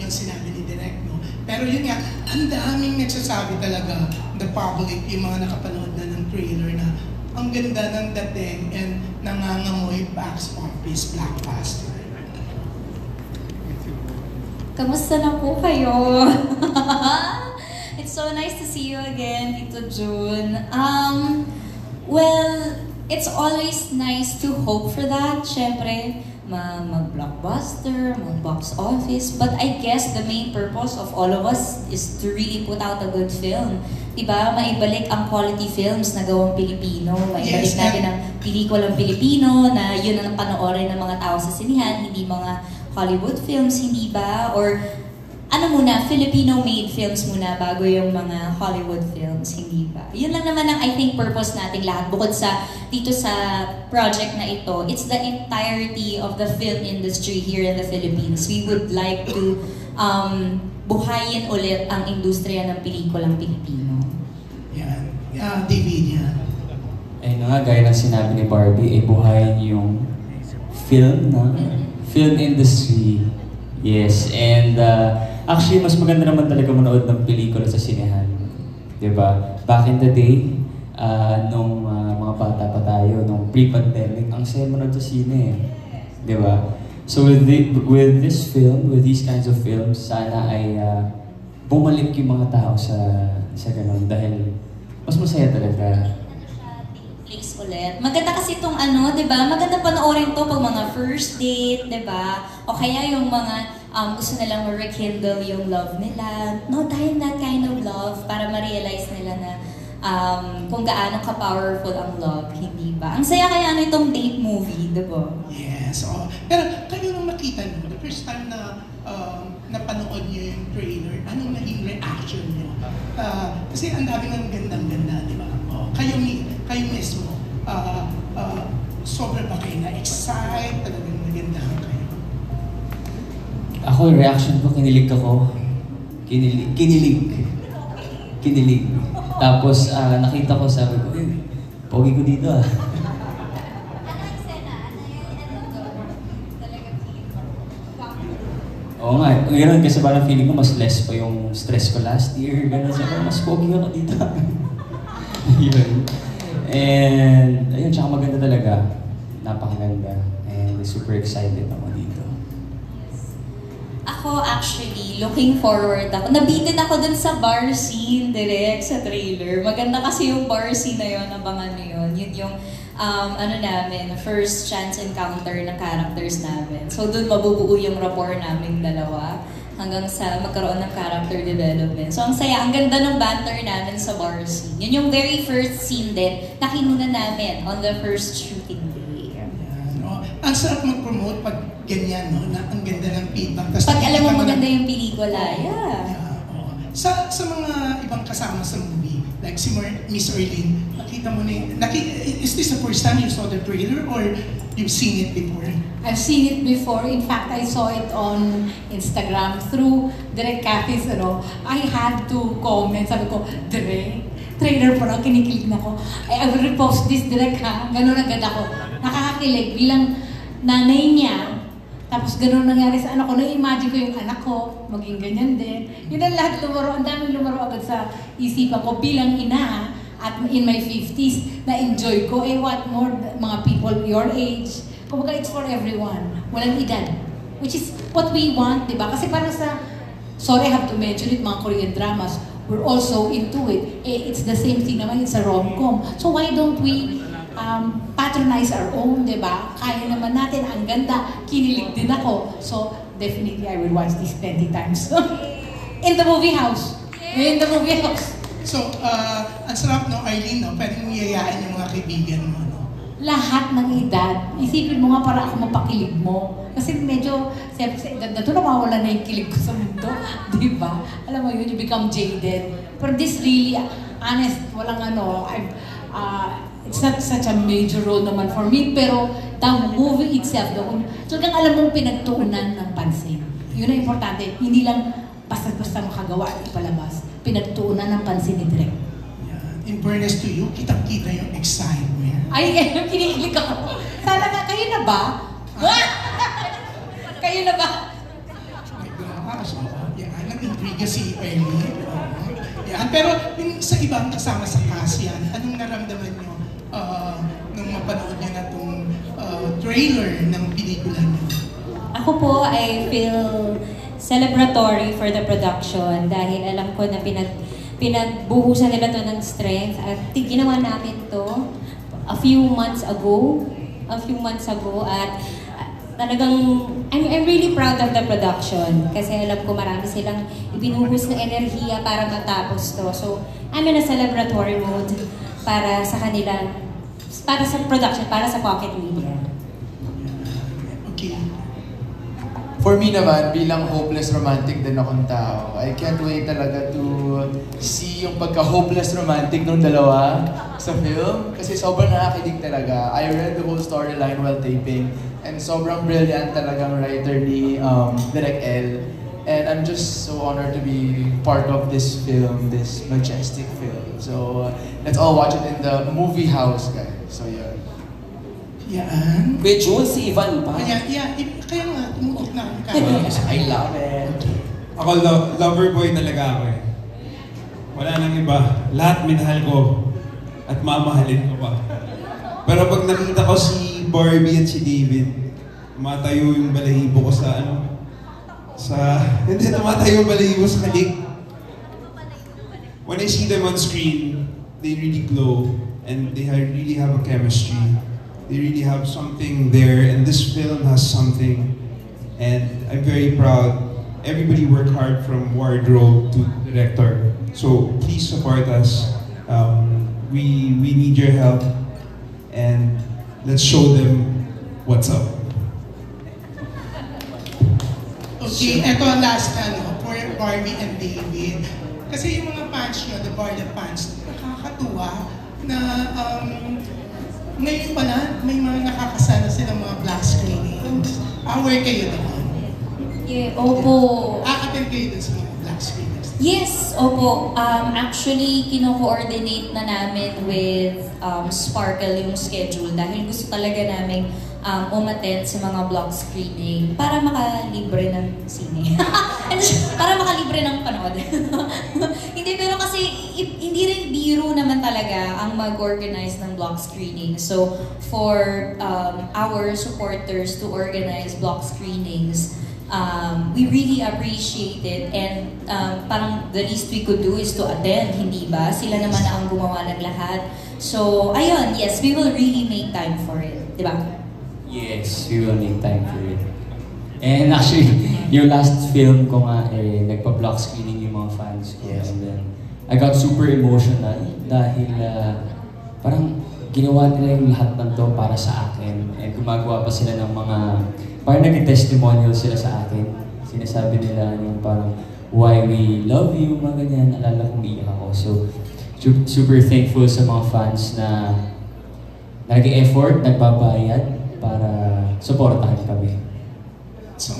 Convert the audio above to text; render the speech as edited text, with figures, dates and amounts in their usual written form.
yung sinabi ni Direk, no? Pero yun nga, ang daming nagsasabi talaga, the public, yung mga nakapanood na ng trailer na ang ganda ng dating and nangangamoy box office blockbuster. Kamusta na po kayo? It's so nice to see you again, Tito June. Well, it's always nice to hope for that. Siyempre, mag-blockbuster, mag-box office. But I guess the main purpose of all of us is to really put out a good film. Diba? Maibalik ang quality films na gawang Pilipino. Maibalik natin ang pelikulang Pilipino na yun ang panoorin ng mga tao sa sinihan, hindi mga Hollywood films, hindi ba? Or ano muna, Filipino-made films muna bago yung mga Hollywood films, hindi ba? Yun lang naman ang I think purpose nating lahat bukod sa dito sa project na ito. It's the entirety of the film industry here in the Philippines. We would like to buhayin ulit ang industriya ng pelikulang Pilipino. Yan. David, yan. Ayun nga, gaya ng sinabi ni Barbie, buhayin yung film na film industry. Yes, and actually, mas maganda naman talaga manood ng pelikula sa sinehan. Diba? Back in the day, nung mga bata pa tayo, nung pre-pandemic, ang saya manood sa sine. Diba? So with this film, with these kinds of films, sana ay bumalik yung mga tao sa ganun dahil mas masaya talaga. Netflix ulit. Maganda kasi itong ano, di ba? Maganda panoorin to pag mga first date, di ba? O kaya yung mga gusto nilang ma-rekindle yung love nila. No, dahil that kind of love para ma-realize nila na kung gaano ka-powerful ang love, hindi ba? Ang saya kaya ano itong date movie, di ba? Yes. Oh. Pero kayo nung makita nyo, the first time na napanood nyo yung trailer, anong naging reaction nyo? Kasi ang dami ng gandang-ganda, di ba? Oh, kayo mismo, sobra ba kayo na-excite? Talagang nagandahan kayo? Ako, reaction ko, kinilig ako. Kinilig. Tapos, nakita ko, sabi ko, pogi ko dito ah. Oo nga, gano'n kasi parang feeling ko mas less pa yung stress ko last year, gano'n. Sabi ko, mas pogi ako dito. Yun. And, ayun, tsaka maganda talaga. Napakaganda. And super excited ako dito. Ako actually, looking forward ako. Nabitin ako dun sa bar scene direct sa trailer. Maganda kasi yung bar scene na yun, abangan nyo yun. Yun yung namin, first chance encounter ng characters namin. So dun mabubuo yung rapport namin dalawa hanggang sa magkaroon ng character development. So ang saya, ang ganda ng banter namin sa bar scene. Yun yung very first scene din na kinunan namin on the first shooting day. No? Ang sarap mag-promote pag ganyan, no? Na ang ganda ng feedback. Pag alam mo maganda yung pelikula, Sa mga ibang kasama sa movie, like si Miss Orlin, nakita mo na is this the first time you saw the trailer or you've seen it before? I've seen it before. In fact, I saw it on Instagram through Direk Cathy's, I had to comment. Sabi ko, Direk, trailer pa lang, kinikilig na ko. I will repost this, Direk ha. Ganun agad ako. Nakakakilig bilang nanay niya. Tapos ganun nangyari sa anak ko. Na-imagine ko yung anak ko, maging ganyan din. Yun ang lahat lumaro. Ang daming lumaro agad sa isipan ko bilang ina at in my 50s. Na-enjoy ko. What more mga people your age. Kumbaga, it's for everyone. Walang edad. Which is what we want, di ba? Kasi parang sorry, I have to mention it, mga Korean dramas, we're also into it. It's the same thing naman, it's a rom-com. So why don't we patronize our own, di ba? Kaya naman natin, ang ganda, kinilig din ako. So, definitely, I will watch this 20 times. In the movie house. In the movie house. So, ang sarap, no, Arlene, no? Pwedeng yayain yung mga kaibigan mo, no? Lahat ng edad. Isipin mo nga para ako mapakilig mo. Kasi medyo, siyempre, sa edad na ito, nawawala na yung kilig ko sa mundo. Di ba? Alam mo yun, you become jaded. But this really, honest, walang it's not such a major role naman for me, pero the movie itself, talagang alam mong pinagtuunan ng pansin. Yun ang importante. Hindi lang basta-basta makagawa at ipalabas. Pinagtuunan ng pansin ni Direk. Yeah. In fairness to you, kitang-kita yung excitement. Ay, kinikilig ako. Sana nga, kayo na ba? Kayo na ba? My gosh. Yan, nag-intriga si Ernie. Yan, pero yung sa ibang kasama sa cast yan, anong naramdaman nyo nung mapanood nyo na itong trailer ng pelikula nyo? Ako po, I feel celebratory for the production dahil alam ko na pinagbuhusan nila to ng strength at ginawa namin to a few months ago at talagang I'm really proud of the production kasi alam ko marami silang ibinuhos na enerhiya para matapos to. So, I'm in a celebratory mode para sa kanila, para sa production, para sa Pocket Media. Okay. For me naman, bilang hopeless romantic din akong tao, I can't wait talaga to see yung pagka-hopeless romantic ng dalawa sa film. Kasi sobrang nakakilig talaga. I read the whole storyline while taping. And sobrang brilliant talagang writer ni Direk L. And I'm just so honored to be part of this film, this majestic film. So let's all watch it in the movie house, guys. So yeah. Yan. Kuya Jules, si Ivan pa. Kaya nga, tumutok na ang camera. I love it. Ako, lover boy talaga ako eh. Wala nang iba. Lahat minahal ko at mamahalin ko pa. Pero pag nakita ko si Barbie at si David, tumatayo yung balahibo ko hindi tumatayo yung balahibo sa kalik. When I see them on screen, they really glow and they really have a chemistry. They really have something there, and this film has something. And I'm very proud. Everybody worked hard from wardrobe to director. So please support us. We need your help, and let's show them what's up. Okay, eto ang last for Barbie and David. Kasi yung mga fans nyo, the Barla fans, nakakatuwa na ngayon pala may mga nakakasana silang mga black screenings. Aware kayo doon? Yeah, opo. Aatin kayo dun sa mga black screenings? Yes, opo. Actually, kino-coordinate na namin with Sparkle yung schedule dahil gusto talaga namin umattend sa mga block screening para makalibre ng sine. Para makalibre ng panood. Hindi, pero kasi hindi rin biro naman talaga ang mag-organize ng block screening. So, for our supporters to organize block screenings, we really appreciate it, and parang the least we could do is to attend, hindi ba? Sila naman ang gumawa ng lahat. So, ayun, yes, we will really make time for it, di ba? Yes, we will make time for it. And actually, yung last film ko nga, nagpa-block screening yung mga fans ko. Yes. And then, I got super emotional dahil parang ginawa nila yung lahat ng to para sa akin. And gumagawa pa sila ng mga, parang nag-testimonial sila sa akin. Sinasabi nila yung parang, why we love you, mga ganyan. Alala kong iyak ako. So, super thankful sa mga fans na nag-effort, nagbabayad para supportahan kami. So